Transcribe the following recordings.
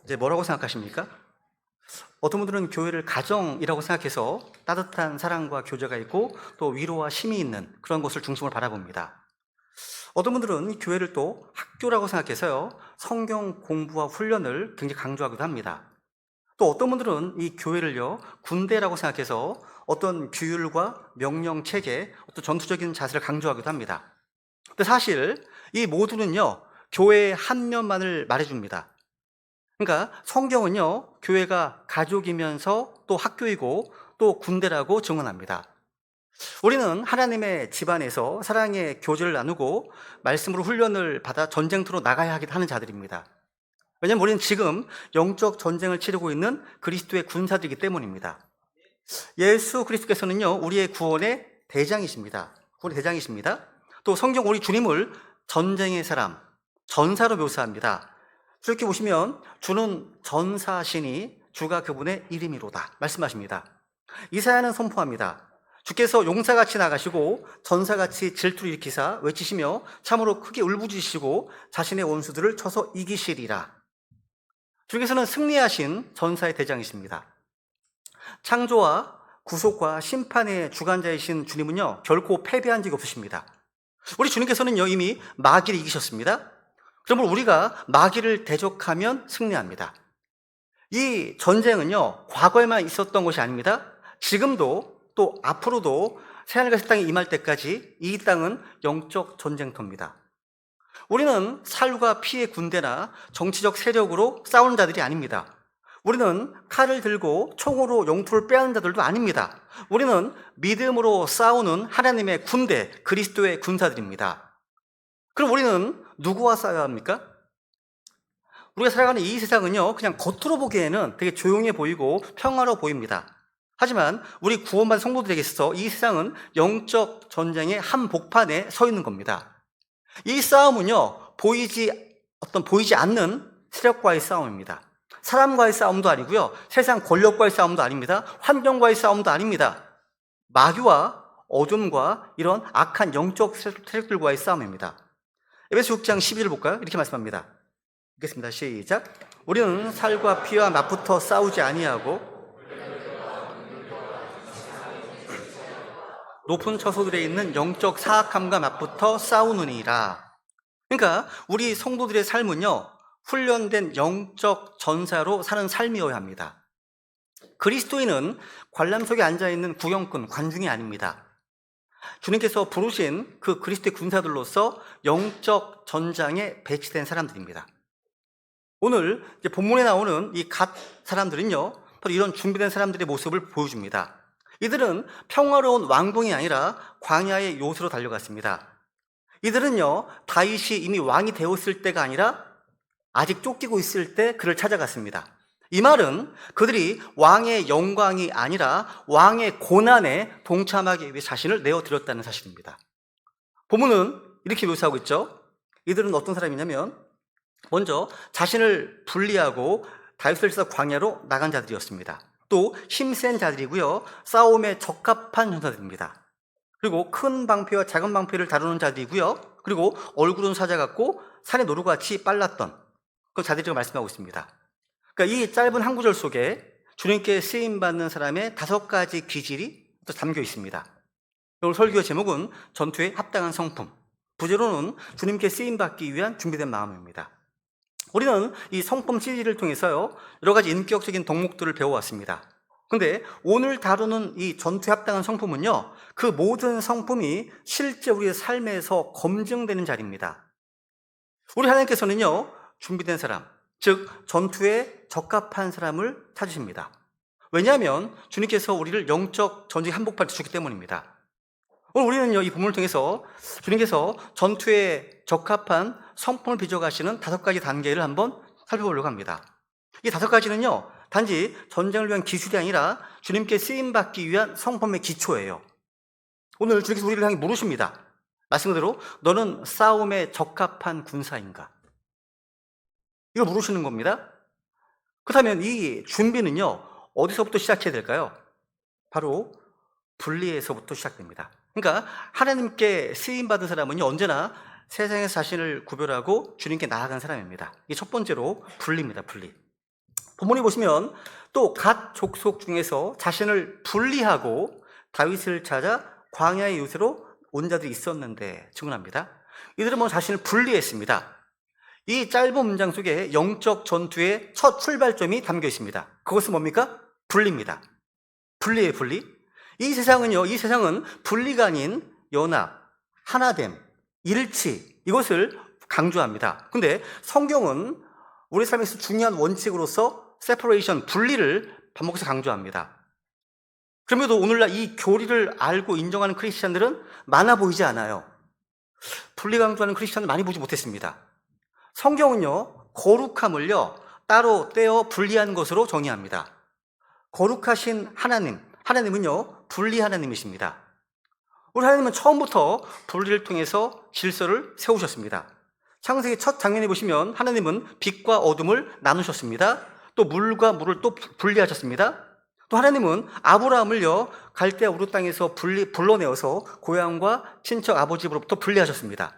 이제 뭐라고 생각하십니까? 어떤 분들은 교회를 가정이라고 생각해서 따뜻한 사랑과 교제가 있고 또 위로와 쉼이 있는 그런 곳을 중심으로 바라봅니다. 어떤 분들은 이 교회를 또 학교라고 생각해서요, 성경 공부와 훈련을 굉장히 강조하기도 합니다. 또 어떤 분들은 이 교회를요, 군대라고 생각해서 어떤 규율과 명령 체계, 어떤 전투적인 자세를 강조하기도 합니다. 근데 사실 이 모두는요, 교회의 한 면만을 말해줍니다. 그러니까 성경은요, 교회가 가족이면서 또 학교이고 또 군대라고 증언합니다. 우리는 하나님의 집안에서 사랑의 교제를 나누고 말씀으로 훈련을 받아 전쟁터로 나가야 하는 자들입니다. 왜냐하면 우리는 지금 영적 전쟁을 치르고 있는 그리스도의 군사들이기 때문입니다. 예수 그리스도께서는요, 우리의 구원의 대장이십니다. 구원의 대장이십니다. 또 성경 우리 주님을 전쟁의 사람, 전사로 묘사합니다. 이렇게 보시면 주는 전사시니 주가 그분의 이름이로다 말씀하십니다. 이사야는 선포합니다. 주께서 용사같이 나가시고 전사같이 질투를 일으키사 외치시며 참으로 크게 울부짖으시고 자신의 원수들을 쳐서 이기시리라. 주께서는 승리하신 전사의 대장이십니다. 창조와 구속과 심판의 주관자이신 주님은요, 결코 패배한 적이 없으십니다. 우리 주님께서는요, 이미 마귀를 이기셨습니다. 그러므로 우리가 마귀를 대적하면 승리합니다. 이 전쟁은요, 과거에만 있었던 것이 아닙니다. 지금도 또 앞으로도 새하늘과 새 땅에 임할 때까지 이 땅은 영적 전쟁터입니다. 우리는 살과 피의 군대나 정치적 세력으로 싸우는 자들이 아닙니다. 우리는 칼을 들고 총으로 영토를 빼앗는 자들도 아닙니다. 우리는 믿음으로 싸우는 하나님의 군대, 그리스도의 군사들입니다. 그럼 우리는 누구와 싸워야 합니까? 우리가 살아가는 이 세상은요, 그냥 겉으로 보기에는 되게 조용해 보이고 평화로워 보입니다. 하지만 우리 구원받은 성도들에게 있어서 이 세상은 영적 전쟁의 한복판에 서 있는 겁니다. 이 싸움은요, 보이지 않는 세력과의 싸움입니다. 사람과의 싸움도 아니고요, 세상 권력과의 싸움도 아닙니다. 환경과의 싸움도 아닙니다. 마귀와 어둠과 이런 악한 영적 세력들과의 싸움입니다. 에베소 6장 12절 볼까요? 이렇게 말씀합니다. 읽겠습니다. 시작. 우리는 살과 피와 맞붙어 싸우지 아니하고 높은 처소들에 있는 영적 사악함과 맞붙어 싸우느니라. 그러니까 우리 성도들의 삶은요, 훈련된 영적 전사로 사는 삶이어야 합니다. 그리스도인은 관람 속에 앉아있는 구경꾼, 관중이 아닙니다. 주님께서 부르신 그 그리스도의 군사들로서 영적 전장에 배치된 사람들입니다. 오늘 이제 본문에 나오는 이 갓 사람들은요, 바로 이런 준비된 사람들의 모습을 보여줍니다. 이들은 평화로운 왕궁이 아니라 광야의 요새로 달려갔습니다. 이들은요, 다윗이 이미 왕이 되었을 때가 아니라 아직 쫓기고 있을 때 그를 찾아갔습니다. 이 말은 그들이 왕의 영광이 아니라 왕의 고난에 동참하기 위해 자신을 내어드렸다는 사실입니다. 본문은 이렇게 묘사하고 있죠. 이들은 어떤 사람이냐면 먼저 자신을 분리하고 다윗을 서 광야로 나간 자들이었습니다. 또 힘센 자들이고요, 싸움에 적합한 전사들입니다. 그리고 큰 방패와 작은 방패를 다루는 자들이고요, 그리고 얼굴은 사자 같고 산의 노루같이 빨랐던 그 자들이라고 말씀하고 있습니다. 그러니까 이 짧은 한 구절 속에 주님께 쓰임받는 사람의 5가지 기질이 또 담겨 있습니다. 오늘 설교의 제목은 전투에 합당한 성품, 부제로는 주님께 쓰임받기 위한 준비된 마음입니다. 우리는 이 성품 CD를 통해서요, 여러 가지 인격적인 덕목들을 배워왔습니다. 근데 오늘 다루는 이 전투에 합당한 성품은요, 그 모든 성품이 실제 우리의 삶에서 검증되는 자리입니다. 우리 하나님께서는요, 준비된 사람, 즉 전투에 적합한 사람을 찾으십니다. 왜냐하면 주님께서 우리를 영적 전쟁 한복판에 주셨기 때문입니다. 오늘 우리는요, 이 본문을 통해서 주님께서 전투에 적합한 성품을 빚어가시는 5가지 단계를 한번 살펴보려고 합니다. 이 5가지는요, 단지 전쟁을 위한 기술이 아니라 주님께 쓰임받기 위한 성품의 기초예요. 오늘 주님께서 우리를 향해 물으십니다. 말씀 그대로 너는 싸움에 적합한 군사인가? 이걸 물으시는 겁니다. 그렇다면 이 준비는요, 어디서부터 시작해야 될까요? 바로 분리에서부터 시작됩니다. 그러니까 하나님께 쓰임받은 사람은요, 언제나 세상에서 자신을 구별하고 주님께 나아간 사람입니다. 이게 첫 번째로 분리입니다. 분리. 본문에 보시면 또 갓 족속 중에서 자신을 분리하고 다윗을 찾아 광야의 요새로 온 자들이 있었는데 증언합니다. 이들은 뭐 자신을 분리했습니다. 이 짧은 문장 속에 영적 전투의 첫 출발점이 담겨 있습니다. 그것은 뭡니까? 분리입니다. 분리예요, 분리. 이 세상은 분리가 아닌 연합, 하나됨, 일치, 이것을 강조합니다. 근데 성경은 우리 삶에서 중요한 원칙으로서 세퍼레이션, 분리를 반복해서 강조합니다. 그럼에도 오늘날 이 교리를 알고 인정하는 크리스찬들은 많아 보이지 않아요. 분리 강조하는 크리스찬을 많이 보지 못했습니다. 성경은요, 거룩함을요, 따로 떼어 분리한 것으로 정의합니다. 거룩하신 하나님은요, 분리 하나님이십니다. 우리 하나님은 처음부터 분리를 통해서 질서를 세우셨습니다. 창세기 첫 장면에 보시면 하나님은 빛과 어둠을 나누셨습니다. 또 물과 물을 또 분리하셨습니다. 또 하나님은 아브라함을요, 갈대아 우르 땅에서 불러내어서 고향과 친척 아버지 집으로부터 분리하셨습니다.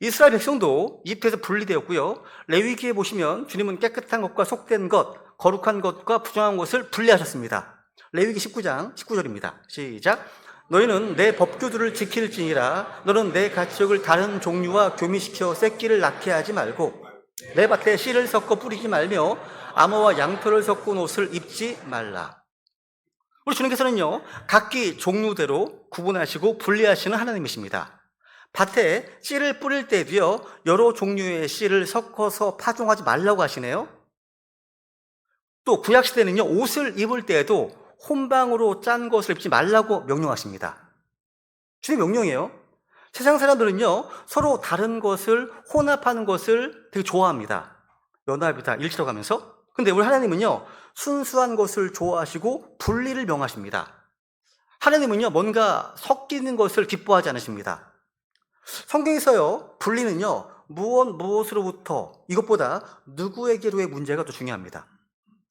이스라엘 백성도 이집트에서 분리되었고요. 레위기에 보시면 주님은 깨끗한 것과 속된 것, 거룩한 것과 부정한 것을 분리하셨습니다. 레위기 19장 19절입니다. 시작. 너희는 내 법규들을 지킬지니라. 너는 내 가축을 다른 종류와 교미시켜 새끼를 낳게 하지 말고 내 밭에 씨를 섞어 뿌리지 말며 암호와 양털을 섞은 옷을 입지 말라. 우리 주님께서는요, 각기 종류대로 구분하시고 분리하시는 하나님이십니다. 밭에 씨를 뿌릴 때도요, 여러 종류의 씨를 섞어서 파종하지 말라고 하시네요. 또 구약시대는요, 옷을 입을 때에도 혼방으로 짠 것을 입지 말라고 명령하십니다. 주님 명령이에요. 세상 사람들은요, 서로 다른 것을 혼합하는 것을 되게 좋아합니다. 연합이다, 일치라고 하면서. 근데 우리 하나님은요, 순수한 것을 좋아하시고 분리를 명하십니다. 하나님은요, 뭔가 섞이는 것을 기뻐하지 않으십니다. 성경에서요, 분리는요, 무엇으로부터, 이것보다 누구에게로의 문제가 더 중요합니다.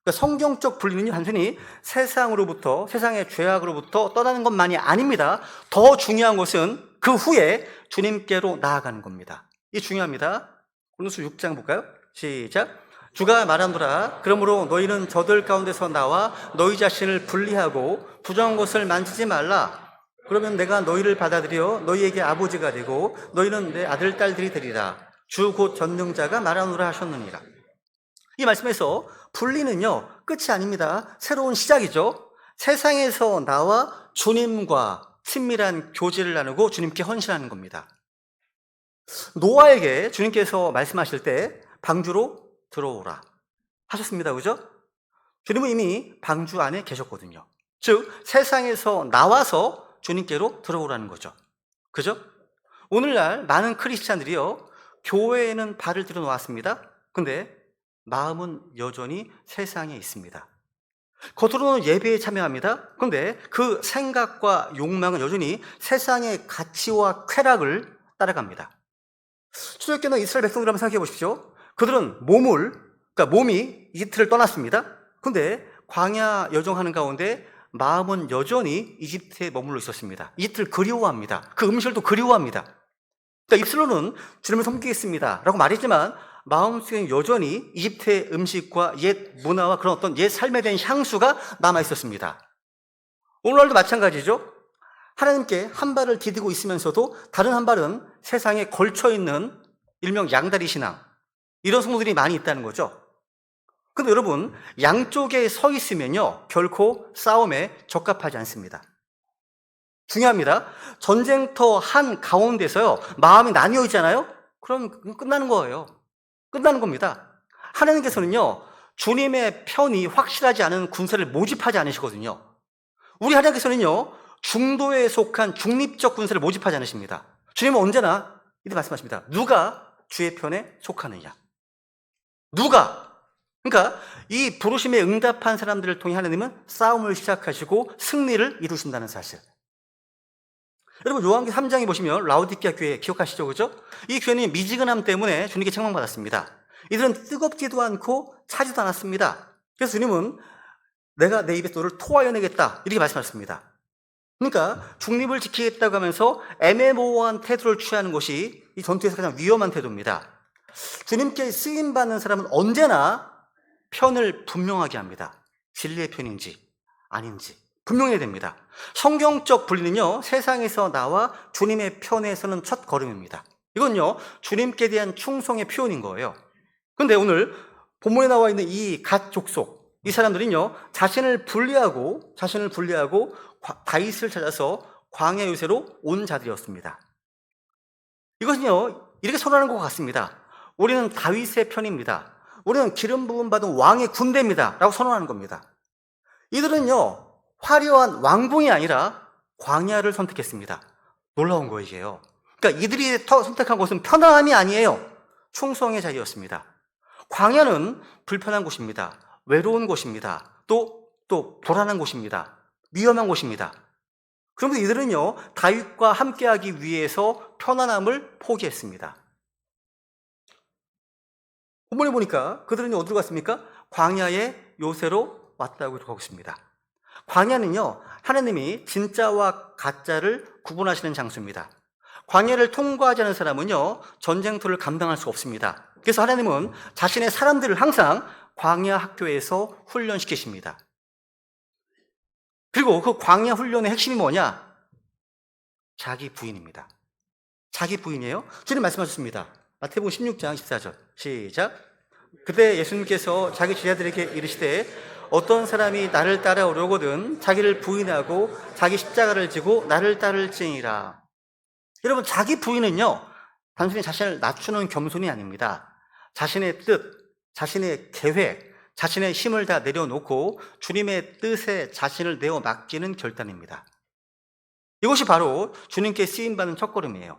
그러니까 성경적 분리는요, 단순히 세상으로부터, 세상의 죄악으로부터 떠나는 것만이 아닙니다. 더 중요한 것은 그 후에 주님께로 나아가는 겁니다. 이게 중요합니다. 고린도서 6장 볼까요? 시작. 주가 말하노라. 그러므로 너희는 저들 가운데서 나와 너희 자신을 분리하고 부정한 것을 만지지 말라. 그러면 내가 너희를 받아들여 너희에게 아버지가 되고 너희는 내 아들, 딸들이 되리라. 주 곧 전능자가 말하노라 하셨느니라. 이 말씀에서 분리는요, 끝이 아닙니다. 새로운 시작이죠. 세상에서 나와 주님과 친밀한 교제를 나누고 주님께 헌신하는 겁니다. 노아에게 주님께서 말씀하실 때 방주로 들어오라 하셨습니다. 그죠? 주님은 이미 방주 안에 계셨거든요. 즉 세상에서 나와서 주님께로 들어오라는 거죠. 그죠? 오늘날 많은 크리스찬들이요, 교회에는 발을 들여놓았습니다. 근데 마음은 여전히 세상에 있습니다. 겉으로는 예배에 참여합니다. 그런데 그 생각과 욕망은 여전히 세상의 가치와 쾌락을 따라갑니다. 출애굽기는 이스라엘 백성들 한번 생각해 보십시오. 그들은 몸이 이집트를 떠났습니다. 그런데 광야 여정하는 가운데 마음은 여전히 이집트에 머물러 있었습니다. 이집트를 그리워합니다. 그 음식을 그리워합니다. 그러니까 입술로는 주님을 섬기겠습니다 라고 말했지만 마음속에는 여전히 이집트의 음식과 옛 문화와 그런 어떤 옛 삶에 대한 향수가 남아 있었습니다. 오늘날도 마찬가지죠. 하나님께 한 발을 디디고 있으면서도 다른 한 발은 세상에 걸쳐있는 일명 양다리 신앙, 이런 성도들이 많이 있다는 거죠. 근데 여러분, 양쪽에 서 있으면요, 결코 싸움에 적합하지 않습니다. 중요합니다. 전쟁터 한 가운데서요, 마음이 나뉘어 있잖아요? 그럼 끝나는 거예요. 끝나는 겁니다. 하나님께서는요, 주님의 편이 확실하지 않은 군사를 모집하지 않으시거든요. 우리 하나님께서는요, 중도에 속한 중립적 군사를 모집하지 않으십니다. 주님은 언제나 이렇게 말씀하십니다. 누가 주의 편에 속하느냐? 누가? 그러니까 이 부르심에 응답한 사람들을 통해 하나님은 싸움을 시작하시고 승리를 이루신다는 사실. 여러분, 요한기 3장에 보시면 라오디게아 교회 기억하시죠? 그죠? 이 교회는 미지근함 때문에 주님께 책망받았습니다. 이들은 뜨겁지도 않고 차지도 않았습니다. 그래서 주님은 내가 내 입에서 너를 토하여 내겠다, 이렇게 말씀하셨습니다. 그러니까 중립을 지키겠다고 하면서 애매모호한 태도를 취하는 것이 이 전투에서 가장 위험한 태도입니다. 주님께 쓰임받는 사람은 언제나 편을 분명하게 합니다. 진리의 편인지 아닌지 분명해야 됩니다. 성경적 분리는요, 세상에서 나와 주님의 편에 서는 첫 걸음입니다. 이건요, 주님께 대한 충성의 표현인 거예요. 그런데 오늘 본문에 나와 있는 이 갓 족속, 이 사람들은요, 자신을 분리하고 다윗을 찾아서 광야 요새로 온 자들이었습니다. 이것은요, 이렇게 선언하는 것 같습니다. 우리는 다윗의 편입니다. 우리는 기름 부음 받은 왕의 군대입니다. 라고 선언하는 겁니다. 이들은요, 화려한 왕궁이 아니라 광야를 선택했습니다. 놀라운 거예요. 그러니까 이들이 선택한 곳은 편안함이 아니에요. 충성의 자리였습니다. 광야는 불편한 곳입니다. 외로운 곳입니다. 또 불안한 곳입니다. 위험한 곳입니다. 그런데 이들은요, 다윗과 함께하기 위해서 편안함을 포기했습니다. 본문에 보니까 그들은 어디로 갔습니까? 광야의 요새로 왔다고 하고 있습니다. 광야는요, 하나님이 진짜와 가짜를 구분하시는 장소입니다. 광야를 통과하지 않은 사람은요, 전쟁터를 감당할 수 없습니다. 그래서 하나님은 자신의 사람들을 항상 광야 학교에서 훈련시키십니다. 그리고 그 광야 훈련의 핵심이 뭐냐? 자기 부인입니다. 자기 부인이에요. 주님 말씀하셨습니다. 마태복음 16장 14절 시작. 그때 예수님께서 자기 제자들에게 이르시되 어떤 사람이 나를 따라오려거든 자기를 부인하고 자기 십자가를 지고 나를 따를지니라. 여러분, 자기 부인은요, 단순히 자신을 낮추는 겸손이 아닙니다. 자신의 뜻, 자신의 계획, 자신의 힘을 다 내려놓고 주님의 뜻에 자신을 내어 맡기는 결단입니다. 이것이 바로 주님께 쓰임받는 첫걸음이에요.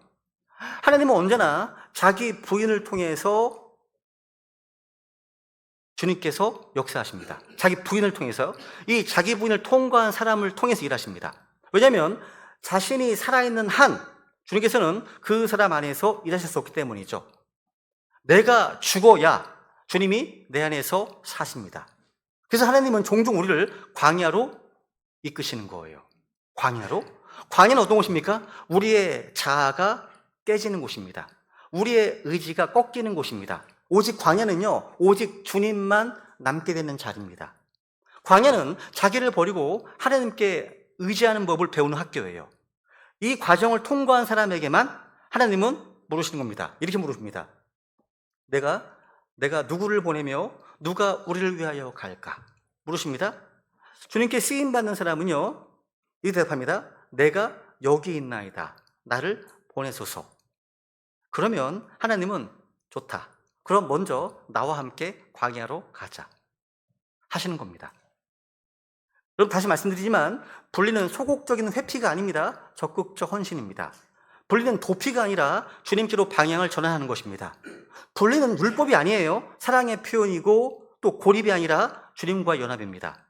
하나님은 언제나 자기 부인을 통해서 주님께서 역사하십니다. 자기 부인을 통해서, 이 자기 부인을 통과한 사람을 통해서 일하십니다. 왜냐하면 자신이 살아있는 한 주님께서는 그 사람 안에서 일하실 수 없기 때문이죠. 내가 죽어야 주님이 내 안에서 사십니다. 그래서 하나님은 종종 우리를 광야로 이끄시는 거예요. 광야로? 광야는 어떤 곳입니까? 우리의 자아가 깨지는 곳입니다. 우리의 의지가 꺾이는 곳입니다. 오직 광야는요, 오직 주님만 남게 되는 자리입니다. 광야는 자기를 버리고 하나님께 의지하는 법을 배우는 학교예요. 이 과정을 통과한 사람에게만 하나님은 물으시는 겁니다. 이렇게 물으십니다. 내가 누구를 보내며 누가 우리를 위하여 갈까? 물으십니다. 주님께 쓰임받는 사람은요, 이렇게 대답합니다. 내가 여기 있나이다. 나를 보내소서. 그러면 하나님은 좋다. 그럼 먼저 나와 함께 광야로 가자 하시는 겁니다. 여러분, 다시 말씀드리지만 분리는 소극적인 회피가 아닙니다. 적극적 헌신입니다. 분리는 도피가 아니라 주님께로 방향을 전환하는 것입니다. 분리는 율법이 아니에요. 사랑의 표현이고 또 고립이 아니라 주님과 연합입니다.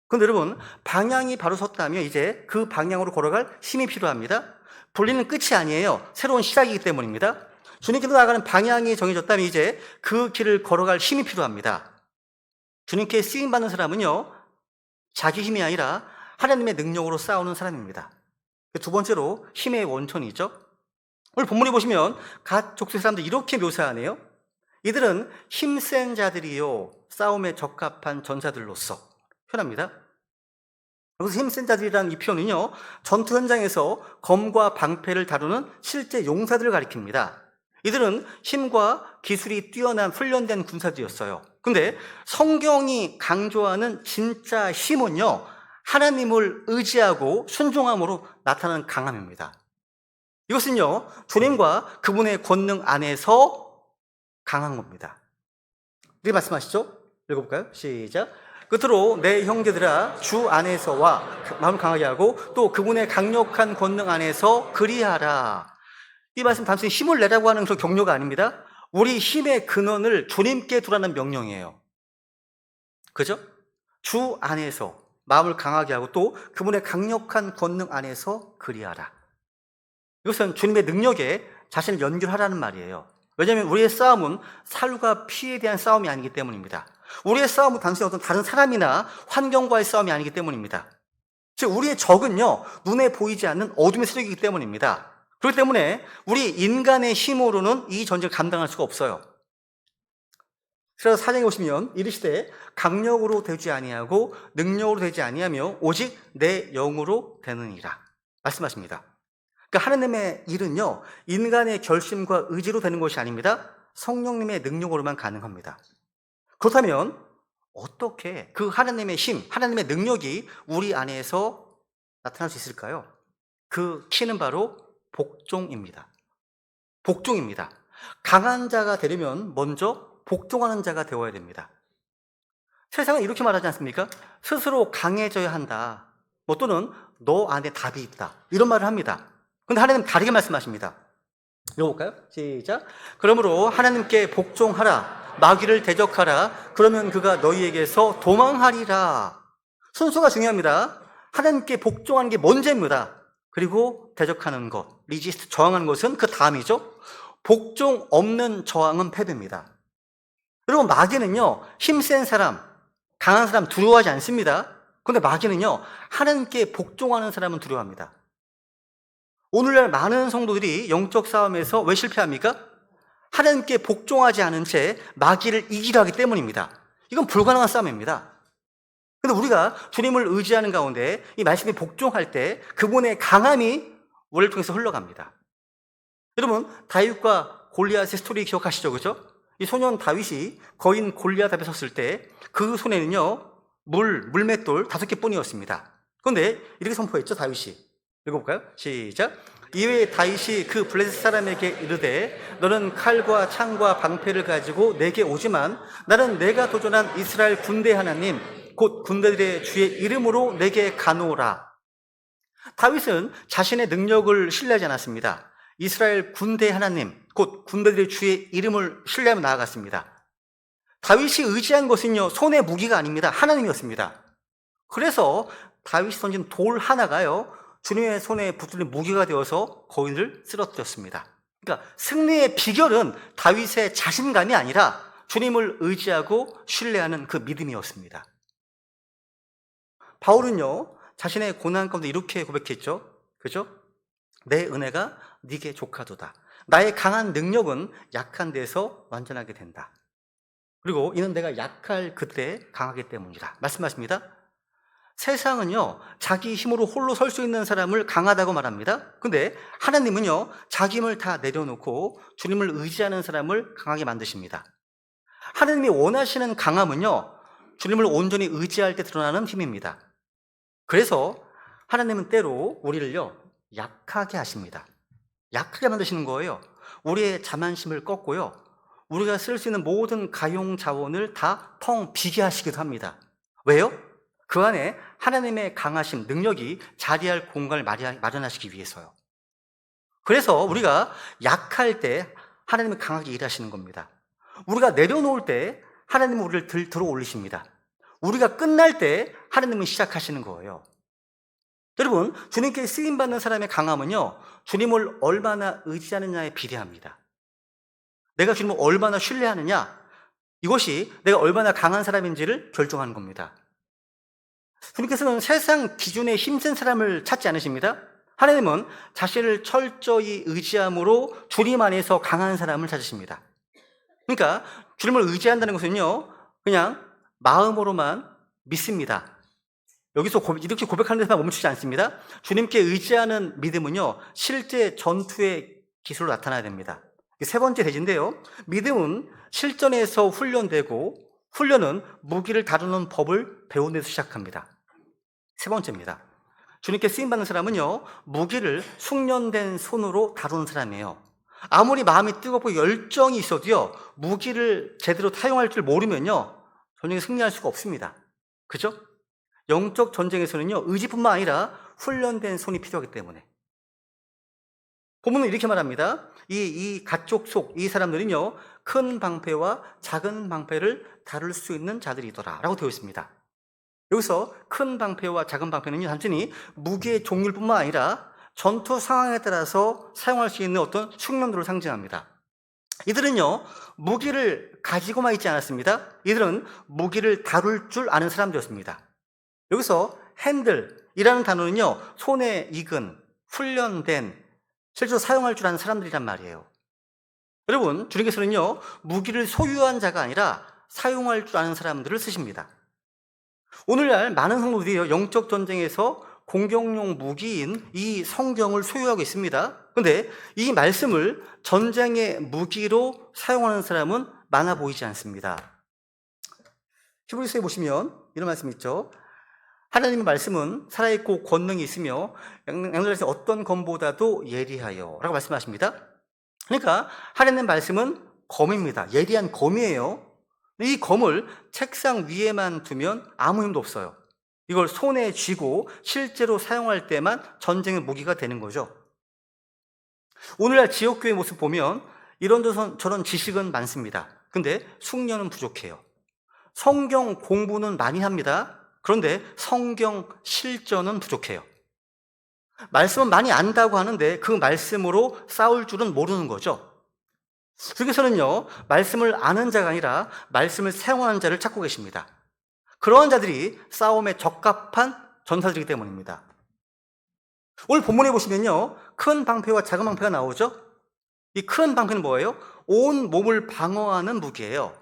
그런데 여러분, 방향이 바로 섰다면 이제 그 방향으로 걸어갈 힘이 필요합니다. 분리는 끝이 아니에요. 새로운 시작이기 때문입니다. 주님께로 나아가는 방향이 정해졌다면 이제 그 길을 걸어갈 힘이 필요합니다. 주님께 쓰임받는 사람은요, 자기 힘이 아니라 하나님의 능력으로 싸우는 사람입니다. 두 번째로 힘의 원천이죠. 오늘 본문에 보시면 갓 족속 사람들 이렇게 묘사하네요. 이들은 힘센 자들이요 싸움에 적합한 전사들로서 표현합니다. 여기서 힘센 자들이라는 이 표현은요, 전투 현장에서 검과 방패를 다루는 실제 용사들을 가리킵니다. 이들은 힘과 기술이 뛰어난 훈련된 군사들이었어요. 근데 성경이 강조하는 진짜 힘은요, 하나님을 의지하고 순종함으로 나타나는 강함입니다. 이것은요, 주님과 그분의 권능 안에서 강한 겁니다. 이렇게 말씀하시죠? 읽어볼까요? 시작. 끝으로 내 형제들아 주 안에서와 마음을 강하게 하고 또 그분의 강력한 권능 안에서 그리하라. 이 말씀 단순히 힘을 내라고 하는 그런 격려가 아닙니다. 우리 힘의 근원을 주님께 두라는 명령이에요. 그죠? 주 안에서 마음을 강하게 하고 또 그분의 강력한 권능 안에서 그리하라. 이것은 주님의 능력에 자신을 연결하라는 말이에요. 왜냐하면 우리의 싸움은 살과 피에 대한 싸움이 아니기 때문입니다. 우리의 싸움은 단순히 어떤 다른 사람이나 환경과의 싸움이 아니기 때문입니다. 즉 우리의 적은요, 눈에 보이지 않는 어둠의 세력이기 때문입니다. 그렇기 때문에 우리 인간의 힘으로는 이 전쟁을 감당할 수가 없어요. 그래서 4장에 보시면 이르시되 강력으로 되지 아니하고 능력으로 되지 아니하며 오직 내 영으로 되느니라 말씀하십니다. 그러니까 하나님의 일은요, 인간의 결심과 의지로 되는 것이 아닙니다. 성령님의 능력으로만 가능합니다. 그렇다면 어떻게 그 하나님의 힘, 하나님의 능력이 우리 안에서 나타날 수 있을까요? 그 키는 바로 복종입니다. 복종입니다. 강한 자가 되려면 먼저 복종하는 자가 되어야 됩니다. 세상은 이렇게 말하지 않습니까? 스스로 강해져야 한다. 뭐 또는 너 안에 답이 있다. 이런 말을 합니다. 그런데 하나님은 다르게 말씀하십니다. 읽어볼까요? 시작. 그러므로 하나님께 복종하라. 마귀를 대적하라. 그러면 그가 너희에게서 도망하리라. 순서가 중요합니다. 하나님께 복종하는 게 먼저입니다. 그리고 대적하는 것, 리지스트, 저항하는 것은 그 다음이죠. 복종 없는 저항은 패배입니다. 여러분, 마귀는요, 힘센 사람, 강한 사람 두려워하지 않습니다. 그런데 마귀는요, 하나님께 복종하는 사람은 두려워합니다. 오늘날 많은 성도들이 영적 싸움에서 왜 실패합니까? 하나님께 복종하지 않은 채 마귀를 이기려 하기 때문입니다. 이건 불가능한 싸움입니다. 그런데 우리가 주님을 의지하는 가운데 이 말씀에 복종할 때 그분의 강함이 우리를 통해서 흘러갑니다. 여러분, 다윗과 골리앗의 스토리 기억하시죠? 그죠? 이 소년 다윗이 거인 골리앗 앞에 섰을 때 그 손에는요, 물맷돌 5개 뿐이었습니다. 그런데 이렇게 선포했죠, 다윗이. 읽어볼까요? 시작. 이외에 다윗이 그 블레셋 사람에게 이르되 너는 칼과 창과 방패를 가지고 내게 오지만 나는 내가 도전한 이스라엘 군대 하나님 곧 군대들의 주의 이름으로 내게 가노라. 다윗은 자신의 능력을 신뢰하지 않았습니다. 이스라엘 군대 하나님 곧 군대들의 주의 이름을 신뢰하며 나아갔습니다. 다윗이 의지한 것은요, 손의 무기가 아닙니다. 하나님이었습니다. 그래서 다윗이 던진 돌 하나가요, 주님의 손에 붙들린 무기가 되어서 거인을 쓰러뜨렸습니다. 그러니까 승리의 비결은 다윗의 자신감이 아니라 주님을 의지하고 신뢰하는 그 믿음이었습니다. 바울은요, 자신의 고난 가운데 이렇게 고백했죠. 그죠? 내 은혜가 네게 족하도다. 나의 강한 능력은 약한 데서 완전하게 된다. 그리고 이는 내가 약할 그때 강하기 때문이다. 말씀하십니다. 세상은요, 자기 힘으로 홀로 설 수 있는 사람을 강하다고 말합니다. 근데 하나님은요, 자기 힘을 다 내려놓고 주님을 의지하는 사람을 강하게 만드십니다. 하나님이 원하시는 강함은요, 주님을 온전히 의지할 때 드러나는 힘입니다. 그래서 하나님은 때로 우리를요, 약하게 하십니다. 약하게 만드시는 거예요. 우리의 자만심을 꺾고요, 우리가 쓸 수 있는 모든 가용 자원을 다 텅 비게 하시기도 합니다. 왜요? 그 안에 하나님의 강하심, 능력이 자리할 공간을 마련하시기 위해서요. 그래서 우리가 약할 때 하나님은 강하게 일하시는 겁니다. 우리가 내려놓을 때 하나님은 우리를 들어 올리십니다. 우리가 끝날 때 하나님은 시작하시는 거예요. 여러분, 주님께 쓰임받는 사람의 강함은요, 주님을 얼마나 의지하느냐에 비례합니다. 내가 주님을 얼마나 신뢰하느냐, 이것이 내가 얼마나 강한 사람인지를 결정하는 겁니다. 주님께서는 세상 기준에 힘센 사람을 찾지 않으십니다. 하나님은 자신을 철저히 의지함으로 주님 안에서 강한 사람을 찾으십니다. 그러니까 주님을 의지한다는 것은요, 그냥 마음으로만 믿습니다. 여기서 이렇게 고백하는 데서만 멈추지 않습니다. 주님께 의지하는 믿음은요, 실제 전투의 기술로 나타나야 됩니다. 세 번째 대지인데요, 믿음은 실전에서 훈련되고 훈련은 무기를 다루는 법을 배우는 데서 시작합니다. 세 번째입니다. 주님께 쓰임받는 사람은요, 무기를 숙련된 손으로 다루는 사람이에요. 아무리 마음이 뜨겁고 열정이 있어도요, 무기를 제대로 사용할 줄 모르면요, 전쟁에 승리할 수가 없습니다. 그죠? 영적 전쟁에서는요, 의지뿐만 아니라 훈련된 손이 필요하기 때문에. 본문은 이렇게 말합니다. 이 가쪽 속, 이 사람들은요, 큰 방패와 작은 방패를 다룰 수 있는 자들이더라 라고 되어 있습니다. 여기서 큰 방패와 작은 방패는요, 단순히 무기의 종류일 뿐만 아니라 전투 상황에 따라서 사용할 수 있는 어떤 숙련도를 상징합니다. 이들은요, 무기를 가지고만 있지 않았습니다. 이들은 무기를 다룰 줄 아는 사람들이었습니다. 여기서 핸들이라는 단어는요, 손에 익은, 훈련된, 실제로 사용할 줄 아는 사람들이란 말이에요. 여러분, 주님께서는요, 무기를 소유한 자가 아니라 사용할 줄 아는 사람들을 쓰십니다. 오늘날 많은 성도들이 영적 전쟁에서 공격용 무기인 이 성경을 소유하고 있습니다. 그런데 이 말씀을 전쟁의 무기로 사용하는 사람은 많아 보이지 않습니다. 히브리서에 보시면 이런 말씀이 있죠. 하나님의 말씀은 살아있고 권능이 있으며 양날에서 어떤 검보다도 예리하여 라고 말씀하십니다. 그러니까 하나님의 말씀은 검입니다. 예리한 검이에요. 이 검을 책상 위에만 두면 아무 힘도 없어요. 이걸 손에 쥐고 실제로 사용할 때만 전쟁의 무기가 되는 거죠. 오늘날 지역교회 모습 보면 이런저런 지식은 많습니다. 근데 숙련은 부족해요. 성경 공부는 많이 합니다. 그런데 성경 실전은 부족해요. 말씀은 많이 안다고 하는데 그 말씀으로 싸울 줄은 모르는 거죠. 주께서는요, 말씀을 아는 자가 아니라 말씀을 사용하는 자를 찾고 계십니다. 그러한 자들이 싸움에 적합한 전사들이기 때문입니다. 오늘 본문에 보시면요, 큰 방패와 작은 방패가 나오죠? 이 큰 방패는 뭐예요? 온 몸을 방어하는 무기예요.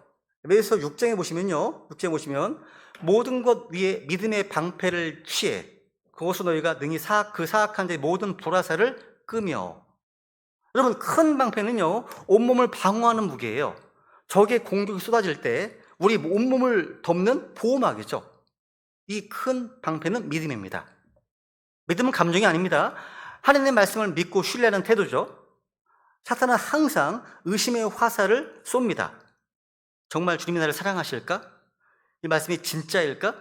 에베소 6장에 보시면요, 6장에 보시면 모든 것 위에 믿음의 방패를 취해 그것으로 너희가 능히 그 사악한 자의 모든 불화살을 끄며. 여러분, 큰 방패는요, 온몸을 방어하는 무기예요. 적의 공격이 쏟아질 때 우리 온몸을 덮는 보호막이죠. 이 큰 방패는 믿음입니다. 믿음은 감정이 아닙니다. 하나님의 말씀을 믿고 신뢰하는 태도죠. 사탄은 항상 의심의 화살을 쏩니다. 정말 주님이 나를 사랑하실까? 이 말씀이 진짜일까?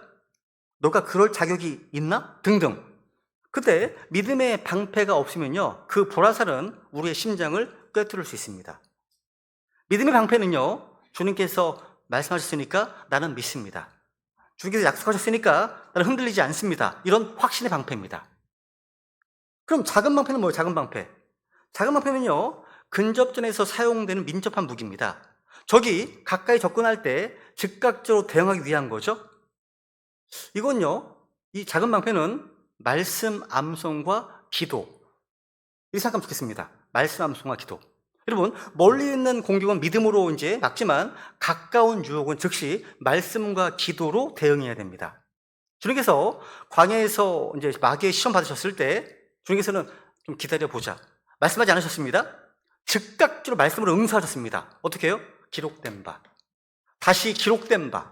너가 그럴 자격이 있나? 등등. 그때 믿음의 방패가 없으면요, 그 불화살은 우리의 심장을 꿰뚫을 수 있습니다. 믿음의 방패는요, 주님께서 말씀하셨으니까 나는 믿습니다. 주님께서 약속하셨으니까 나는 흔들리지 않습니다. 이런 확신의 방패입니다. 그럼 작은 방패는 뭐예요? 작은 방패. 작은 방패는요, 근접전에서 사용되는 민첩한 무기입니다. 적이 가까이 접근할 때 즉각적으로 대응하기 위한 거죠. 이건요, 이 작은 방패는 말씀 암송과 기도, 이렇게 생각하면 좋겠습니다. 말씀 암송과 기도. 여러분, 멀리 있는 공격은 믿음으로 이제 막지만 가까운 유혹은 즉시 말씀과 기도로 대응해야 됩니다. 주님께서 광야에서 이제 마귀의 시험 받으셨을 때 주님께서는 좀 기다려보자 말씀하지 않으셨습니다. 즉각적으로 말씀으로 응수하셨습니다. 어떻게 해요? 기록된 바, 다시 기록된 바,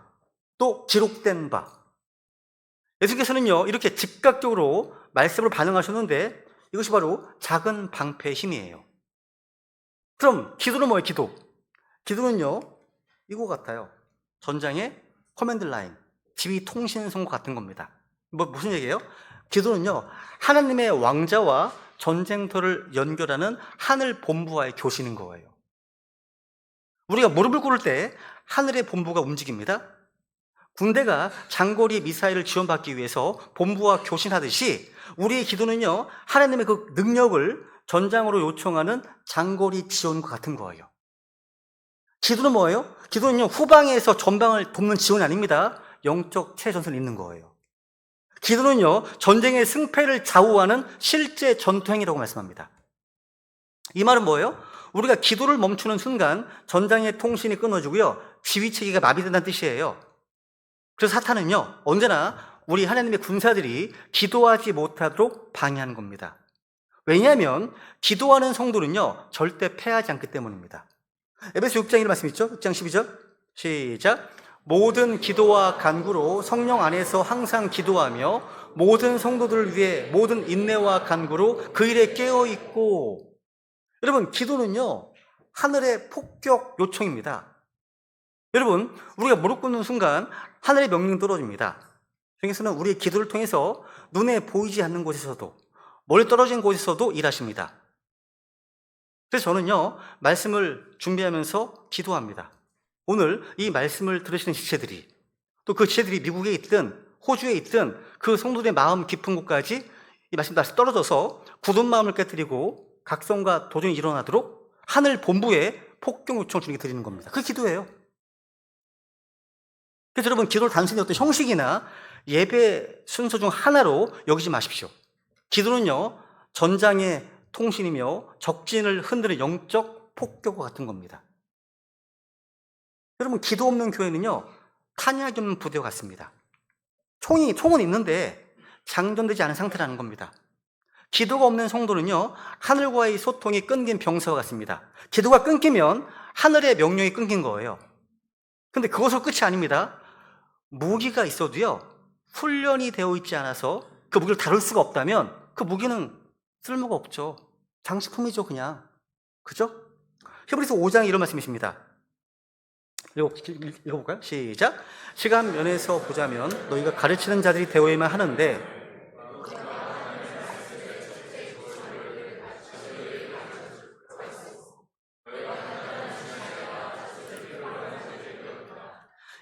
또 기록된 바. 예수께서는요, 이렇게 즉각적으로 말씀으로 반응하셨는데 이것이 바로 작은 방패의 힘이에요. 그럼 기도는 뭐예요? 기도는요, 이거 같아요. 전장의 커맨드 라인, 지휘 통신선과 같은 겁니다. 무슨 얘기예요? 기도는요, 하나님의 왕자와 전쟁터를 연결하는 하늘 본부와의 교신인 거예요. 우리가 무릎을 꿇을 때 하늘의 본부가 움직입니다. 군대가 장거리 미사일을 지원받기 위해서 본부와 교신하듯이 우리의 기도는요, 하나님의 그 능력을 전장으로 요청하는 장거리 지원과 같은 거예요. 기도는 뭐예요? 기도는요, 후방에서 전방을 돕는 지원이 아닙니다. 영적 최전선에 있는 거예요. 기도는요, 전쟁의 승패를 좌우하는 실제 전투행위라고 말씀합니다. 이 말은 뭐예요? 우리가 기도를 멈추는 순간 전장의 통신이 끊어지고요, 지휘체계가 마비된다는 뜻이에요. 그래서 사탄은요, 언제나 우리 하나님의 군사들이 기도하지 못하도록 방해하는 겁니다. 왜냐하면 기도하는 성도는요, 절대 패하지 않기 때문입니다. 에베소 6장 1 말씀 있죠? 6장 12절 시작. 모든 기도와 간구로 성령 안에서 항상 기도하며 모든 성도들을 위해 모든 인내와 간구로 그 일에 깨어있고. 여러분, 기도는요, 하늘의 폭격 요청입니다. 여러분, 우리가 무릎 꿇는 순간 하늘의 명령이 떨어집니다. 주님께서는 우리의 기도를 통해서 눈에 보이지 않는 곳에서도 멀리 떨어진 곳에서도 일하십니다. 그래서 저는요, 말씀을 준비하면서 기도합니다. 오늘 이 말씀을 들으시는 지체들이, 또 그 지체들이 미국에 있든 호주에 있든 그 성도들의 마음 깊은 곳까지 이 말씀 다시 떨어져서 굳은 마음을 깨뜨리고 각성과 도전이 일어나도록 하늘 본부에 폭격 요청을 주님께 드리는 겁니다. 그게 기도예요. 그래서 여러분, 기도를 단순히 어떤 형식이나 예배 순서 중 하나로 여기지 마십시오. 기도는요, 전장의 통신이며 적진을 흔드는 영적 폭격과 같은 겁니다. 여러분, 기도 없는 교회는요, 탄약이 없는 부대 같습니다. 총은 있는데 장전되지 않은 상태라는 겁니다. 기도가 없는 성도는요, 하늘과의 소통이 끊긴 병사와 같습니다. 기도가 끊기면 하늘의 명령이 끊긴 거예요. 근데 그것으로 끝이 아닙니다. 무기가 있어도요, 훈련이 되어 있지 않아서 그 무기를 다룰 수가 없다면 그 무기는 쓸모가 없죠. 장식품이죠, 그냥. 그죠? 히브리서 5장에 이런 말씀이 있습니다. 읽어볼까요? 시작. 시간 면에서 보자면 너희가 가르치는 자들이 되어야만 하는데,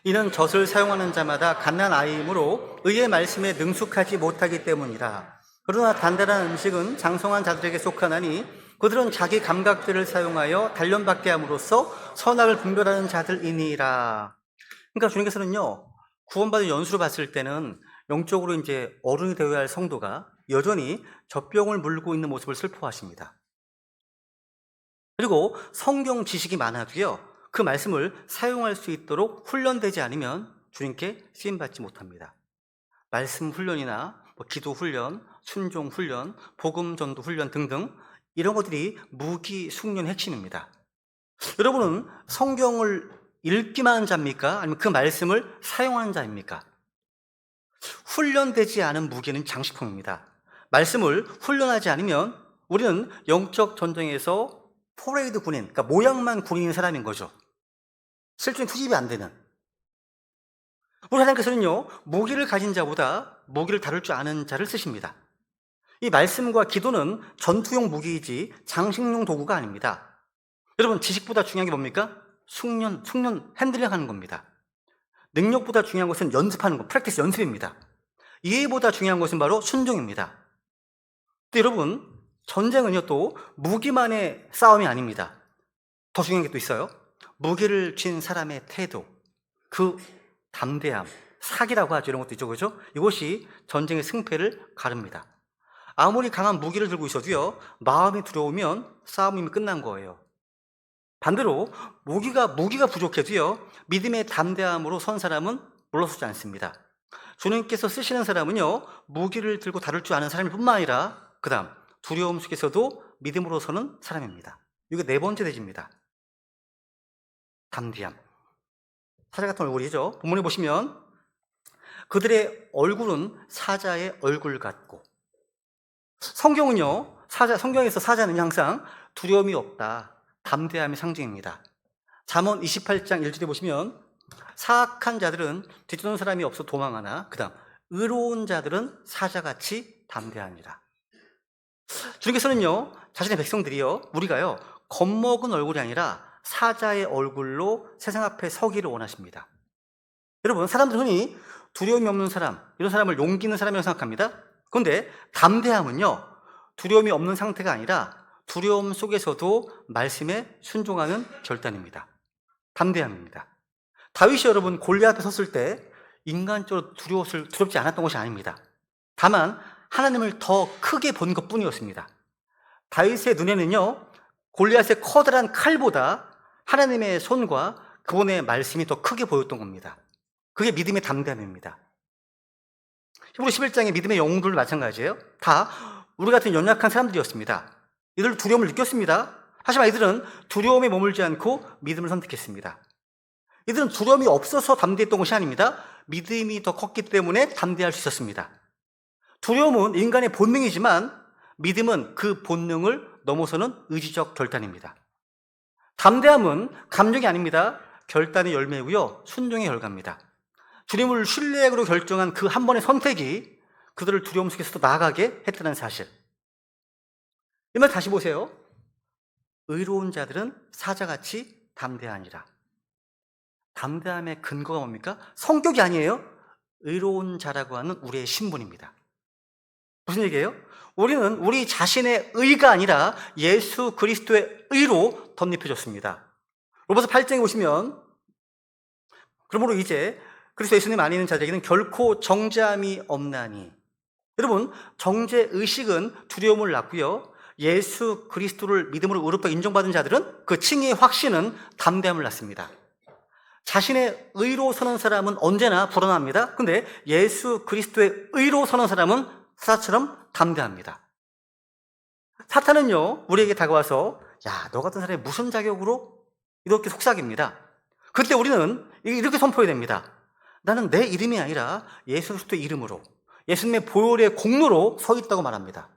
이는 젖을 사용하는 자마다 갓난아이이므로 의의 말씀에 능숙하지 못하기 때문이라. 그러나 단단한 음식은 장성한 자들에게 속하나니 그들은 자기 감각들을 사용하여 단련받게 함으로써 선악을 분별하는 자들이니라. 그러니까 주님께서는요, 구원받은 연수로 봤을 때는 영적으로 이제 어른이 되어야 할 성도가 여전히 젖병을 물고 있는 모습을 슬퍼하십니다. 그리고 성경 지식이 많아도요, 그 말씀을 사용할 수 있도록 훈련되지 않으면 주님께 쓰임받지 못합니다. 말씀 훈련이나 기도 훈련, 순종 훈련, 복음 전도 훈련 등등 이런 것들이 무기 숙련의 핵심입니다. 여러분은 성경을 읽기만 하는 자입니까? 아니면 그 말씀을 사용하는 자입니까? 훈련되지 않은 무기는 장식품입니다. 말씀을 훈련하지 않으면 우리는 영적 전쟁에서 포레이드 군인, 그러니까 모양만 군인인 사람인 거죠. 실존 투입이 안 되는. 우리 하나님께서는요, 무기를 가진 자보다 무기를 다룰 줄 아는 자를 쓰십니다. 이 말씀과 기도는 전투용 무기이지 장식용 도구가 아닙니다. 여러분, 지식보다 중요한 게 뭡니까? 숙련, 핸들링 하는 겁니다. 능력보다 중요한 것은 연습하는 것, 프랙티스 연습입니다. 이해보다 중요한 것은 바로 순종입니다. 근데 여러분, 전쟁은요, 또 무기만의 싸움이 아닙니다. 더 중요한 게 또 있어요. 무기를 쥔 사람의 태도, 그 담대함, 사기라고 하죠. 이런 것도 있죠. 그죠? 이것이 전쟁의 승패를 가릅니다. 아무리 강한 무기를 들고 있어도요, 마음이 두려우면 싸움이 이미 끝난 거예요. 반대로 무기가 부족해도요, 믿음의 담대함으로 선 사람은 물러서지 않습니다. 주님께서 쓰시는 사람은요, 무기를 들고 다룰 줄 아는 사람일 뿐만 아니라 그 다음 두려움 속에서도 믿음으로 서는 사람입니다. 이게 네 번째 대지입니다. 담대함. 사자 같은 얼굴이죠. 본문에 보시면 그들의 얼굴은 사자의 얼굴 같고, 성경은요, 성경에서 사자는 항상 두려움이 없다, 담대함의 상징입니다. 잠언 28장 1절에 보시면 사악한 자들은 뒤쫓는 사람이 없어 도망하나 그 다음 의로운 자들은 사자같이 담대하니라. 주님께서는요, 자신의 백성들이요, 우리가요, 겁먹은 얼굴이 아니라 사자의 얼굴로 세상 앞에 서기를 원하십니다. 여러분, 사람들은 흔히 두려움이 없는 사람, 이런 사람을 용기 있는 사람이라고 생각합니다. 그런데 담대함은요, 두려움이 없는 상태가 아니라 두려움 속에서도 말씀에 순종하는 결단입니다. 담대함입니다. 다윗이 여러분 골리앗 앞에 섰을 때 인간적으로 두렵지 않았던 것이 아닙니다. 다만 하나님을 더 크게 본 것뿐이었습니다. 다윗의 눈에는요, 골리앗의 커다란 칼보다 하나님의 손과 그분의 말씀이 더 크게 보였던 겁니다. 그게 믿음의 담대함입니다. 히브리 11장의 믿음의 영웅들 마찬가지예요. 다 우리 같은 연약한 사람들이었습니다. 이들 두려움을 느꼈습니다. 하지만 이들은 두려움에 머물지 않고 믿음을 선택했습니다. 이들은 두려움이 없어서 담대했던 것이 아닙니다. 믿음이 더 컸기 때문에 담대할 수 있었습니다. 두려움은 인간의 본능이지만 믿음은 그 본능을 넘어서는 의지적 결단입니다. 담대함은 감정이 아닙니다. 결단의 열매고요, 순종의 결과입니다. 주님을 신뢰로 결정한 그 한 번의 선택이 그들을 두려움 속에서도 나아가게 했다는 사실. 이 말 다시 보세요. 의로운 자들은 사자같이 담대하니라. 담대함의 근거가 뭡니까? 성격이 아니에요. 의로운 자라고 하는 우리의 신분입니다. 무슨 얘기예요? 우리는 우리 자신의 의가 아니라 예수 그리스도의 의로 덧입혀졌습니다. 로마서 8장에 보시면 그러므로 이제 그리스도 예수님 안에 있는 자들에게는 결코 정죄함이 없나니. 여러분, 정죄의식은 두려움을 낳고요, 예수 그리스도를 믿음으로 의롭다 인정받은 자들은 그 칭의의 확신은 담대함을 낳습니다. 자신의 의로 서는 사람은 언제나 불안합니다. 근데 예수 그리스도의 의로 서는 사람은 사자처럼 담대합니다. 사탄은요, 우리에게 다가와서 야, 너 같은 사람이 무슨 자격으로? 이렇게 속삭입니다. 그때 우리는 이렇게 선포해야 됩니다. 나는 내 이름이 아니라 예수 그리스도의 이름으로, 예수님의 보혈의 공로로 서 있다고 말합니다.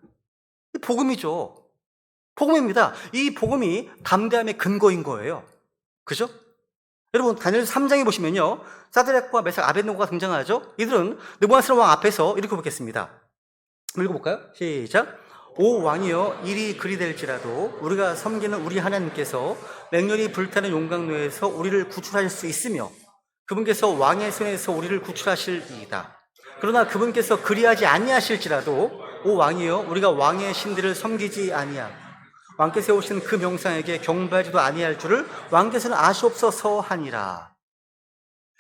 이 복음이죠. 복음입니다. 이 복음이 담대함의 근거인 거예요. 그죠? 여러분, 다니엘 3장에 보시면요, 사드락과 메삭, 아벳네고가 등장하죠. 이들은 느부갓네살 왕 앞에서 이렇게 보겠습니다. 읽어볼까요? 시작. 오 왕이여, 일이 그리 될지라도 우리가 섬기는 우리 하나님께서 맹렬히 불타는 용광로에서 우리를 구출하실 수 있으며 그분께서 왕의 손에서 우리를 구출하실이다. 그러나 그분께서 그리하지 아니하실지라도 오 왕이여, 우리가 왕의 신들을 섬기지 아니하 왕께서 세우신 그 명상에게 경배하지도 아니할 줄을 왕께서는 아시옵소서 하니라.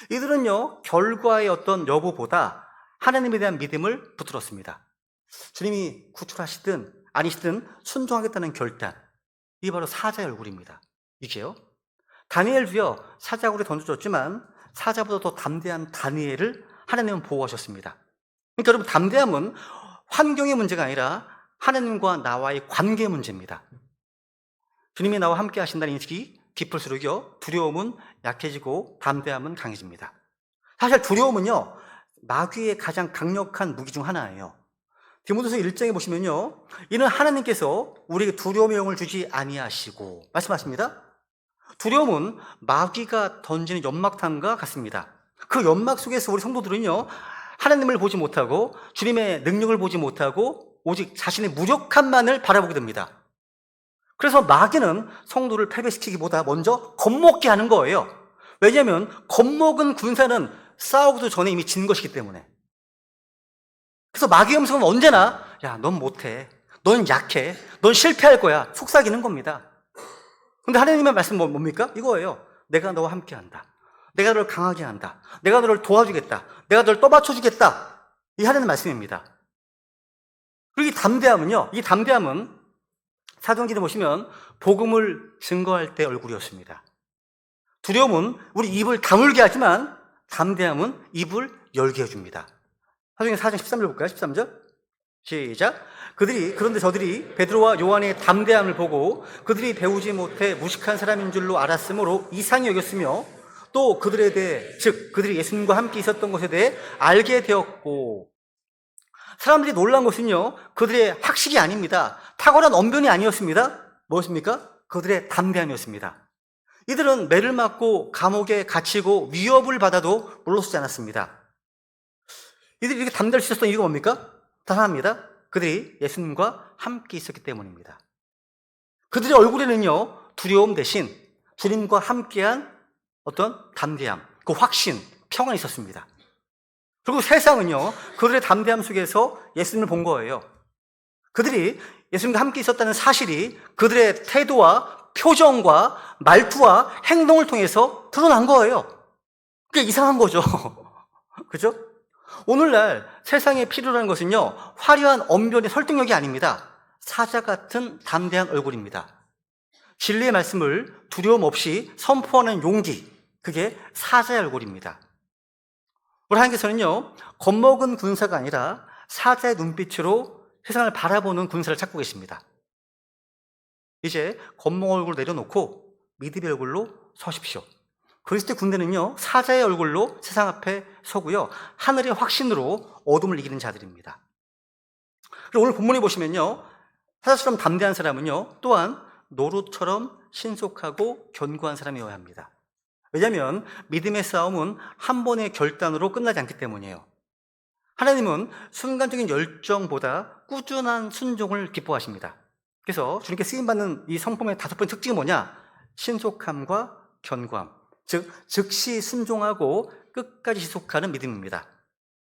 이들은요, 결과의 어떤 여부보다 하나님에 대한 믿음을 붙들었습니다. 주님이 구출하시든 아니시든 순종하겠다는 결단, 이게 바로 사자의 얼굴입니다. 이게요, 다니엘도요, 사자 얼굴에 던져졌지만 사자보다 더 담대한 다니엘을 하나님은 보호하셨습니다. 그러니까 여러분, 담대함은 환경의 문제가 아니라 하나님과 나와의 관계의 문제입니다. 주님이 나와 함께 하신다는 인식이 깊을수록요, 두려움은 약해지고 담대함은 강해집니다. 사실 두려움은요, 마귀의 가장 강력한 무기 중 하나예요. 디모데서 1장에 보시면요, 이는 하나님께서 우리에게 두려움의 영을 주지 아니하시고 말씀하십니다. 두려움은 마귀가 던지는 연막탄과 같습니다. 그 연막 속에서 우리 성도들은요, 하나님을 보지 못하고 주님의 능력을 보지 못하고 오직 자신의 무력함만을 바라보게 됩니다. 그래서 마귀는 성도를 패배시키기보다 먼저 겁먹게 하는 거예요. 왜냐하면 겁먹은 군사는 싸우기도 전에 이미 진 것이기 때문에. 그래서 마귀의 음성은 언제나 야, 넌 못해, 넌 약해, 넌 실패할 거야, 속삭이는 겁니다. 근데 하나님의 말씀은 뭡니까? 이거예요. 내가 너와 함께 한다, 내가 너를 강하게 한다, 내가 너를 도와주겠다, 내가 너를 떠받쳐주겠다, 이 하나님의 말씀입니다. 그리고 이 담대함은 사도행전에 보시면 복음을 증거할 때 얼굴이었습니다. 두려움은 우리 입을 다물게 하지만 담대함은 입을 열게 해줍니다. 사도행전 4장 13절 볼까요? 13절 시작. 그런데 저들이 베드로와 요한의 담대함을 보고 그들이 배우지 못해 무식한 사람인 줄로 알았으므로 이상히 여겼으며 또 그들에 대해, 즉 그들이 예수님과 함께 있었던 것에 대해 알게 되었고, 사람들이 놀란 것은요, 그들의 학식이 아닙니다. 탁월한 언변이 아니었습니다. 무엇입니까? 그들의 담대함이었습니다. 이들은 매를 맞고 감옥에 갇히고 위협을 받아도 물러서지 않았습니다. 이들이 이렇게 담대할 수 있었던 이유가 뭡니까? 단 하나입니다. 그들이 예수님과 함께 있었기 때문입니다. 그들의 얼굴에는요, 두려움 대신 주님과 함께한 어떤 담대함, 그 확신, 평안이 있었습니다. 그리고 세상은요, 그들의 담대함 속에서 예수님을 본 거예요. 그들이 예수님과 함께 있었다는 사실이 그들의 태도와 표정과 말투와 행동을 통해서 드러난 거예요. 그게 이상한 거죠. 그죠? 오늘날 세상에 필요로 하는 것은요, 화려한 언변의 설득력이 아닙니다. 사자 같은 담대한 얼굴입니다. 진리의 말씀을 두려움 없이 선포하는 용기, 그게 사자의 얼굴입니다. 우리 하나님께서는요, 겁먹은 군사가 아니라 사자의 눈빛으로 세상을 바라보는 군사를 찾고 계십니다. 이제 겁먹은 얼굴 내려놓고 믿음의 얼굴로 서십시오. 그리스도의 군대는요, 사자의 얼굴로 세상 앞에 서고요, 하늘의 확신으로 어둠을 이기는 자들입니다. 그리고 오늘 본문에 보시면요, 사자처럼 담대한 사람은요, 또한 노루처럼 신속하고 견고한 사람이어야 합니다. 왜냐하면 믿음의 싸움은 한 번의 결단으로 끝나지 않기 때문이에요. 하나님은 순간적인 열정보다 꾸준한 순종을 기뻐하십니다. 그래서 주님께 쓰임받는 이 성품의 5번째 특징이 뭐냐? 신속함과 견고함, 즉 즉시 순종하고 끝까지 지속하는 믿음입니다.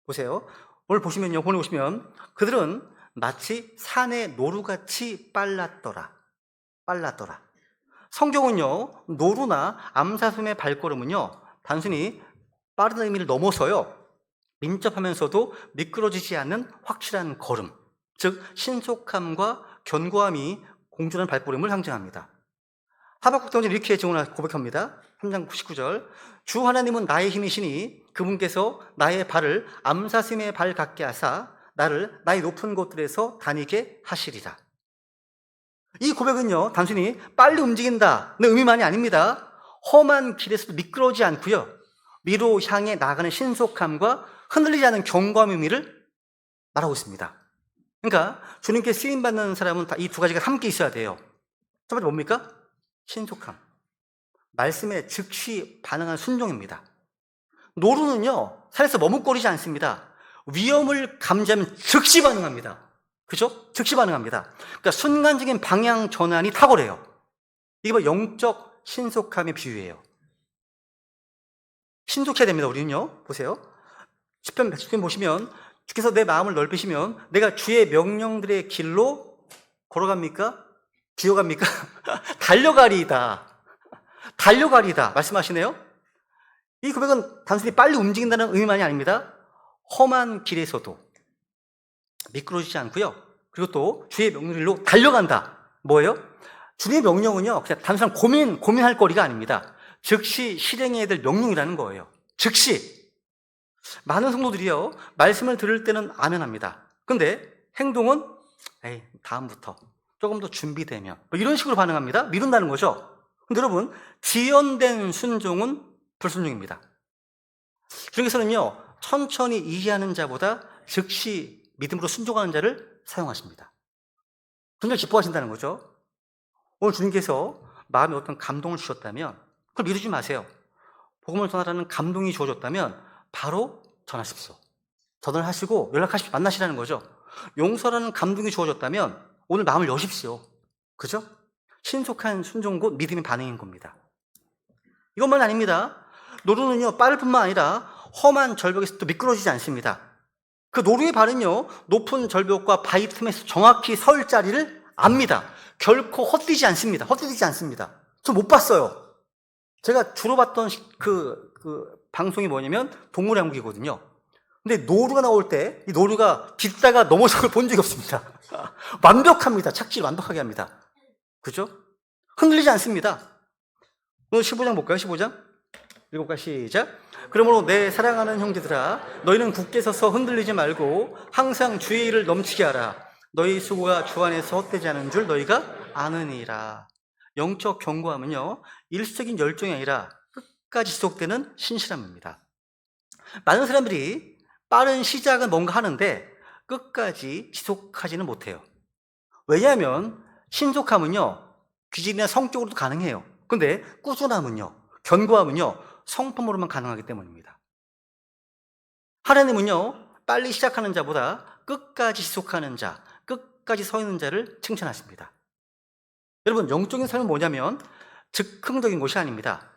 보세요. 오늘 보시면요, 본에 보시면 그들은 마치 산의 노루같이 빨랐더라. 성경은요, 노루나 암사슴의 발걸음은요, 단순히 빠르다는 의미를 넘어서요, 민첩하면서도 미끄러지지 않는 확실한 걸음, 즉 신속함과 견고함이 공존하는 발걸음을 상징합니다. 하박국 당은 이렇게 증언하고 고백합니다. 3장 19절. 주 하나님은 나의 힘이시니 그분께서 나의 발을 암사슴의 발 같게 하사 나를 나의 높은 곳들에서 다니게 하시리라. 이 고백은요, 단순히 빨리 움직인다는 의미만이 아닙니다. 험한 길에서도 미끄러우지 않고요, 위로 향해 나가는 신속함과 흔들리지 않은 견고함의 의미를 말하고 있습니다. 그러니까 주님께 쓰임받는 사람은 이 두 가지가 함께 있어야 돼요. 첫 번째 뭡니까? 신속함. 말씀에 즉시 반응하는 순종입니다. 노루는요, 산에서 머뭇거리지 않습니다. 위험을 감지하면 즉시 반응합니다. 그죠? 즉시 반응합니다. 그러니까 순간적인 방향 전환이 탁월해요. 이게 바로 영적 신속함의 비유예요. 신속해야 됩니다, 우리는요. 보세요. 시편 110편 보시면 주께서 내 마음을 넓히시면 내가 주의 명령들의 길로 걸어갑니까? 기어갑니까? 달려가리이다. 달려가리이다. 말씀하시네요. 이 고백은 단순히 빨리 움직인다는 의미만이 아닙니다. 험한 길에서도 미끄러지지 않고요, 그리고 또 주의 명령으로 달려간다. 뭐예요? 주님의 명령은요, 그냥 단순한 고민할 거리가 아닙니다. 즉시 실행해야 될 명령이라는 거예요. 즉시. 많은 성도들이요, 말씀을 들을 때는 아멘합니다. 근데 행동은 에이, 다음부터 조금 더 준비되면 뭐 이런 식으로 반응합니다. 미룬다는 거죠. 근데 여러분, 지연된 순종은 불순종입니다. 주님께서는요, 천천히 이해하는 자보다 즉시 믿음으로 순종하는 자를 사용하십니다. 굉장히 기뻐하신다는 거죠. 오늘 주님께서 마음에 어떤 감동을 주셨다면 그걸 미루지 마세요. 복음을 전하라는 감동이 주어졌다면 바로 전하십시오. 전화하시고 연락하시고 만나시라는 거죠. 용서라는 감동이 주어졌다면 오늘 마음을 여십시오. 그죠? 신속한 순종 곧 믿음의 반응인 겁니다. 이것만 아닙니다. 노루는요, 빠를 뿐만 아니라 험한 절벽에서 또 미끄러지지 않습니다. 그 노루의 발은요, 높은 절벽과 바위 틈에서 정확히 설 자리를 압니다. 결코 헛디지 않습니다. 저 못 봤어요. 제가 주로 봤던 그 방송이 뭐냐면 동물의 왕국이거든요. 근데 노루가 나올 때 이 노루가 딛다가 넘어진 걸 본 적이 없습니다. 완벽합니다. 착지를 완벽하게 합니다. 그죠? 흔들리지 않습니다. 오늘 15장 볼까요? 15장? 읽어볼까요? 시작. 그러므로 내 사랑하는 형제들아, 너희는 굳게 서서 흔들리지 말고 항상 주의 일을 넘치게 하라. 너희 수고가 주 안에서 헛되지 않은 줄 너희가 아느니라. 영적 견고함은요, 일시적인 열정이 아니라 끝까지 지속되는 신실함입니다. 많은 사람들이 빠른 시작은 뭔가 하는데 끝까지 지속하지는 못해요. 왜냐하면 신속함은요, 기질이나 성격으로도 가능해요. 근데 꾸준함은요, 견고함은요, 성품으로만 가능하기 때문입니다. 하나님은요, 빨리 시작하는 자보다 끝까지 지속하는 자, 끝까지 서 있는 자를 칭찬하십니다. 여러분, 영적인 삶은 뭐냐면 즉흥적인 것이 아닙니다.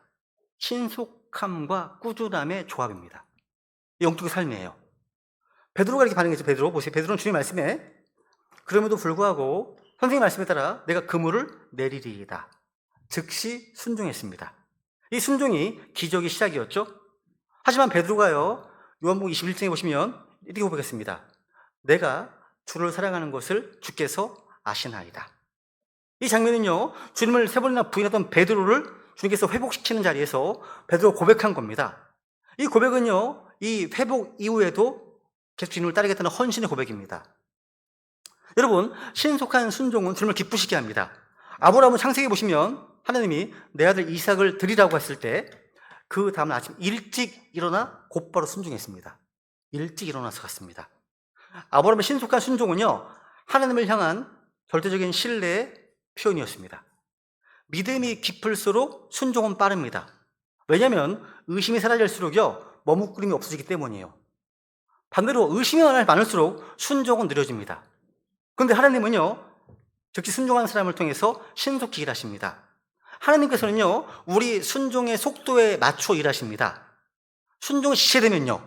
신속함과 꾸준함의 조합입니다. 영적인 삶이에요. 베드로가 이렇게 반응했죠. 베드로 보세요. 베드로는 주님 말씀에 그럼에도 불구하고 선생님 말씀에 따라 내가 그물을 내리리이다. 즉시 순종했습니다. 이 순종이 기적의 시작이었죠. 하지만 베드로가요, 요한복음 21장에 보시면 이렇게 고백했습니다. 내가 주를 사랑하는 것을 주께서 아시나이다. 이 장면은요, 주님을 세 번이나 부인했던 베드로를 주님께서 회복시키는 자리에서 베드로가 고백한 겁니다. 이 고백은요, 이 회복 이후에도 계속 주님을 따르겠다는 헌신의 고백입니다. 여러분, 신속한 순종은 주님을 기쁘시게 합니다. 아브라함은 창세기 보시면 하나님이 내 아들 이삭을 드리라고 했을 때 그 다음 아침 일찍 일어나 곧바로 순종했습니다. 일찍 일어나서 갔습니다. 아브라함의 신속한 순종은요, 하나님을 향한 절대적인 신뢰의 표현이었습니다. 믿음이 깊을수록 순종은 빠릅니다. 왜냐하면 의심이 사라질수록요, 머뭇거림이 없어지기 때문이에요. 반대로 의심이 많을수록 순종은 느려집니다. 그런데 하나님은요, 즉시 순종하는 사람을 통해서 신속히 일하십니다. 하나님께서는요, 우리 순종의 속도에 맞춰 일하십니다. 순종이 지체되면요,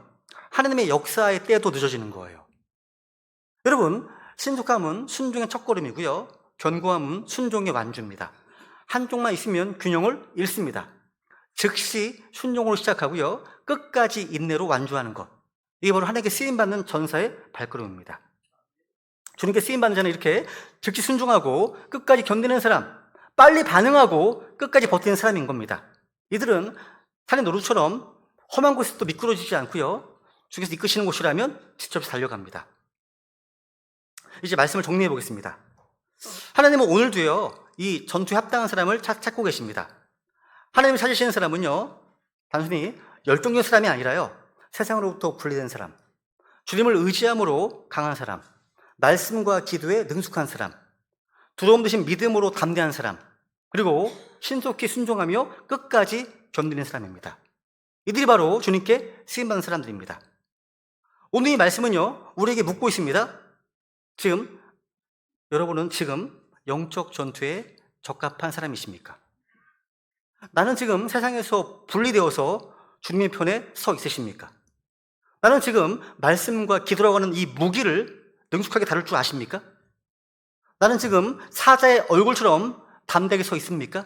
하나님의 역사의 때도 늦어지는 거예요. 여러분, 신속함은 순종의 첫걸음이고요, 견고함은 순종의 완주입니다. 한쪽만 있으면 균형을 잃습니다. 즉시 순종으로 시작하고요, 끝까지 인내로 완주하는 것, 이게 바로 하나님께 쓰임받는 전사의 발걸음입니다. 주님께 쓰임받는 자는 이렇게 즉시 순종하고 끝까지 견디는 사람, 빨리 반응하고 끝까지 버티는 사람인 겁니다. 이들은 산의 노루처럼 험한 곳에도 미끄러지지 않고요. 주께서 이끄시는 곳이라면 직접 달려갑니다. 이제 말씀을 정리해 보겠습니다. 하나님은 오늘도요, 이 전투에 합당한 사람을 찾고 계십니다. 하나님을 찾으시는 사람은요, 단순히 열정적인 사람이 아니라요, 세상으로부터 분리된 사람, 주님을 의지함으로 강한 사람, 말씀과 기도에 능숙한 사람, 두려움 대신 믿음으로 담대한 사람, 그리고 신속히 순종하며 끝까지 견디는 사람입니다. 이들이 바로 주님께 쓰임받는 사람들입니다. 오늘 이 말씀은요, 우리에게 묻고 있습니다. 지금 여러분은 지금 영적 전투에 적합한 사람이십니까? 나는 지금 세상에서 분리되어서 주님의 편에 서 있으십니까? 나는 지금 말씀과 기도라고 하는 이 무기를 능숙하게 다룰 줄 아십니까? 나는 지금 사자의 얼굴처럼 담대하게 서 있습니까?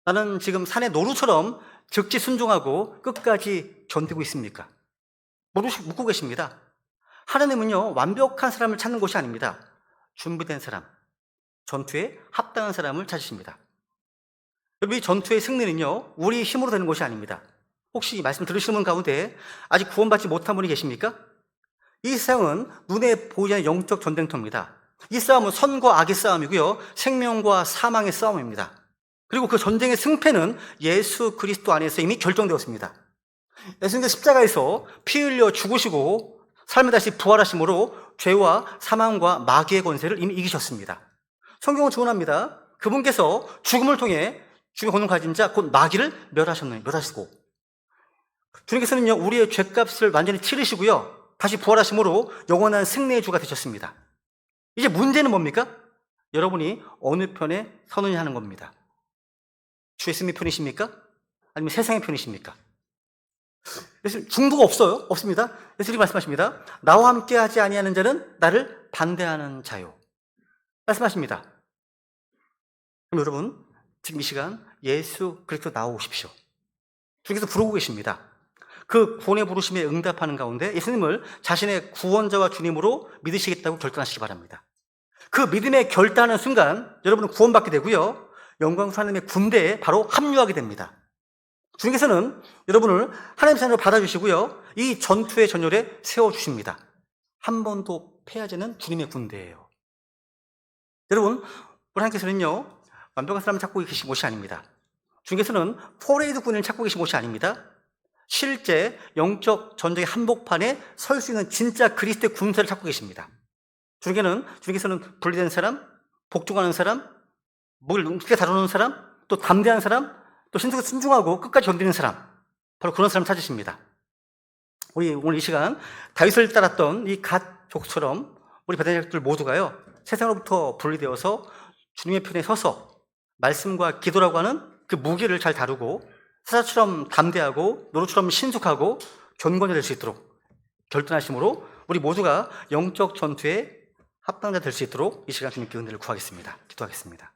나는 지금 산의 노루처럼 즉지순종하고 끝까지 견디고 있습니까? 모두씩 묻고 계십니다. 하나님은요, 완벽한 사람을 찾는 곳이 아닙니다. 준비된 사람, 전투에 합당한 사람을 찾으십니다. 여러분, 이 전투의 승리는요, 우리 힘으로 되는 것이 아닙니다. 혹시 이 말씀 들으시는 분 가운데 아직 구원받지 못한 분이 계십니까? 이 세상은 눈에 보이지 않는 영적 전쟁터입니다. 이 싸움은 선과 악의 싸움이고요, 생명과 사망의 싸움입니다. 그리고 그 전쟁의 승패는 예수 그리스도 안에서 이미 결정되었습니다. 예수님께서 십자가에서 피 흘려 죽으시고 삶에 다시 부활하심으로 죄와 사망과 마귀의 권세를 이미 이기셨습니다. 성경은 증언합니다. 그분께서 죽음을 통해 죽음의 권능을 가진 자 곧 마귀를 멸하시고, 주님께서는요, 우리의 죄값을 완전히 치르시고요, 다시 부활하심으로 영원한 승리의 주가 되셨습니다. 이제 문제는 뭡니까? 여러분이 어느 편에 서느냐 하는 겁니다. 주 예수님의 편이십니까? 아니면 세상의 편이십니까? 중도가 없어요. 없습니다. 예수님이 말씀하십니다. 나와 함께 하지 아니하는 자는 나를 반대하는 자요. 말씀하십니다. 그럼 여러분, 지금 이 시간 예수 그리스도 나오십시오. 주께서 부르고 계십니다. 그 구원의 부르심에 응답하는 가운데 예수님을 자신의 구원자와 주님으로 믿으시겠다고 결단하시기 바랍니다. 그 믿음에 결단하는 순간 여러분은 구원받게 되고요, 영광스러운 하나님의 군대에 바로 합류하게 됩니다. 주님께서는 여러분을 하나님의 자녀로 받아주시고요, 이 전투의 전열에 세워주십니다. 한 번도 패하지 않는 주님의 군대예요. 여러분, 우리 하나님께서는요, 완벽한 사람을 찾고 계신 곳이 아닙니다. 주님께서는 포레이드 군인을 찾고 계신 곳이 아닙니다. 실제 영적 전쟁의 한복판에 설 수 있는 진짜 그리스도의 군사를 찾고 계십니다. 주님께서는 분리된 사람, 복종하는 사람, 목을 높게 다루는 사람, 또 담대한 사람, 또 신속히 순종하고 끝까지 견디는 사람, 바로 그런 사람을 찾으십니다. 우리 오늘 이 시간 다윗을 따랐던 이 갓족처럼 우리 배단자들 모두가요, 세상으로부터 분리되어서 주님의 편에 서서 말씀과 기도라고 하는 그 무기를 잘 다루고 사자처럼 담대하고 노루처럼 신속하고 견고히 될 수 있도록 결단하심으로 우리 모두가 영적 전투에 합당자 될 수 있도록 이 시간 주님께 은혜를 구하겠습니다. 기도하겠습니다.